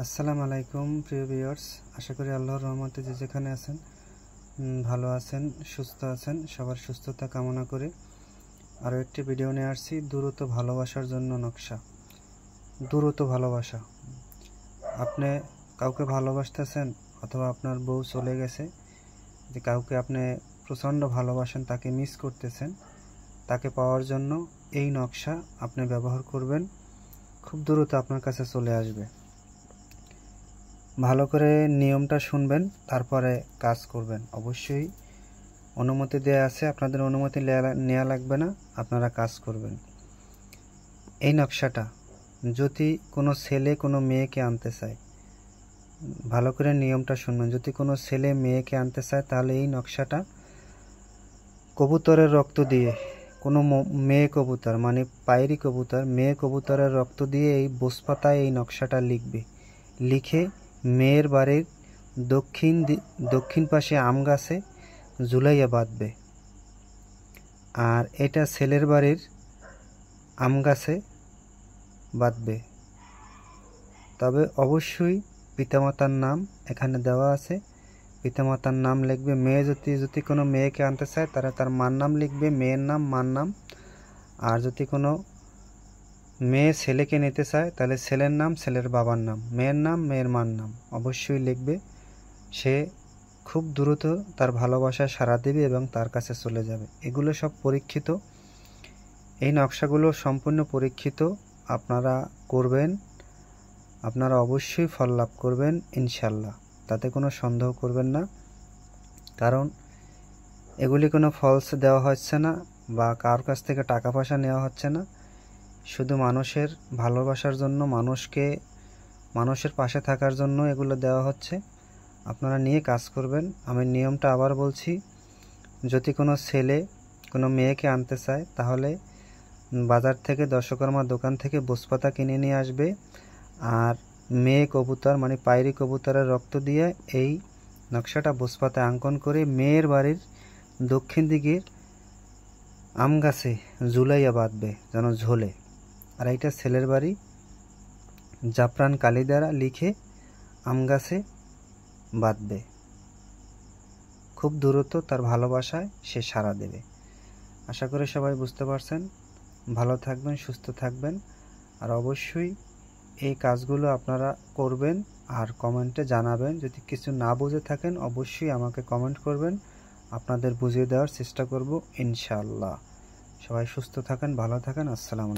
আসসালামু আলাইকুম প্রিয় ভিউয়ার্স, আশা করি আল্লাহর রহমতে যে যেখানে আছেন ভালো আছেন, সুস্থ আছেন। সবার সুস্থতা কামনা করে আরও একটি ভিডিও নিয়ে আসছি। দ্রুত ভালোবাসার জন্য নকশা। দ্রুত ভালোবাসা। আপনি কাউকে ভালোবাসতেছেন অথবা আপনার বউ চলে গেছে, যে কাউকে আপনি প্রচণ্ড ভালোবাসেন, তাকে মিস করতেছেন, তাকে পাওয়ার জন্য এই নকশা আপনি ব্যবহার করবেন। খুব দ্রুত আপনার কাছে চলে আসবে। ভালো করে নিয়মটা শুনবেন, তারপরে কাজ করবেন। অবশ্যই অনুমতি দেওয়া আছে, আপনাদের অনুমতি নেওয়া লাগবে না, আপনারা কাজ করবেন। এই নকশাটা যদি কোনো ছেলে কোনো মেয়েকে আনতে চায়, ভালো করে নিয়মটা শুনবেন। যদি কোনো ছেলে মেয়েকে আনতে চায়, তাহলে এই নকশাটা কবুতরের রক্ত দিয়ে, কোনো মেয়ে কবুতর মানে পায়রি কবুতর, মেয়ে কবুতরের রক্ত দিয়ে এই বোসপাতায় এই নকশাটা লিখে মেয়ের বাড়ির দক্ষিণ পাশে আম গাছে ঝুলাইয়া বাঁধবে। আর এটা ছেলের বাড়ির আম গাছে বাঁধবে। তবে অবশ্যই পিতামাতার নাম এখানে দেওয়া আছে, পিতামাতার নাম লিখবে। মেয়ে যদি কোনো মেয়েকে আনতে চায়, তারা তার মার নাম লিখবে, মেয়ের নাম, মার নাম। আর যদি কোনো মেয়ে ছেলেকে নিতে চায়, তাহলে ছেলের নাম, ছেলের বাবার নাম, মেয়ের নাম, মেয়ের মার নাম অবশ্যই লিখবে। সে খুব দ্রুত তার ভালোবাসায় সাড়া দেবে এবং তার কাছে চলে যাবে। এগুলো সব পরীক্ষিত, এই নকশাগুলো সম্পূর্ণ পরীক্ষিত। আপনারা করবেন, আপনারা অবশ্যই ফল লাভ করবেন ইনশাল্লাহ, তাতে কোনো সন্দেহ করবেন না। কারণ এগুলি কোনো ফলস দেওয়া হচ্ছে না বা কারোর কাছ থেকে টাকা পয়সা নেওয়া হচ্ছে না। শুধু মানুষের ভালোবাসার জন্য, মানুষের পাশে থাকার জন্য এগুলো দেওয়া হচ্ছে। আপনারা নিয়ে কাজ করবেন। আমি নিয়মটা আবার বলছি, যদি কোনো ছেলে কোনো মেয়েকে আনতে চায়, তাহলে বাজার থেকে, দশকর্মার দোকান থেকে বোসপাতা কিনে নিয়ে আসবে। আর মেয়ে কবুতর মানে পায়রি কবুতরের রক্ত দিয়ে এই নকশাটা বোসপাতায় অঙ্কন করে মেয়ের বাড়ির দক্ষিণ দিকের আম গাছে ঝুলাইয়া বাঁধবে, যেন ঝোলে। আর এইটা ছেলের বাড়ি জাফরান কালি দ্বারা লিখে আম গাছে বাঁধবে। খুব দ্রুত তার ভালোবাসায় সে সাড়া দেবে। আশা করি সবাই বুঝতে পারছেন। ভালো থাকবেন, সুস্থ থাকবেন। আর অবশ্যই এই কাজগুলো আপনারা করবেন আর কমেন্টে জানাবেন। যদি কিছু না বুঝে থাকেন, অবশ্যই আমাকে কমেন্ট করবেন, আপনাদের বুঝিয়ে দেওয়ার চেষ্টা করব ইনশাআল্লাহ। সবাই সুস্থ থাকেন, ভালো থাকেন। আসসালামু আলাইকুম।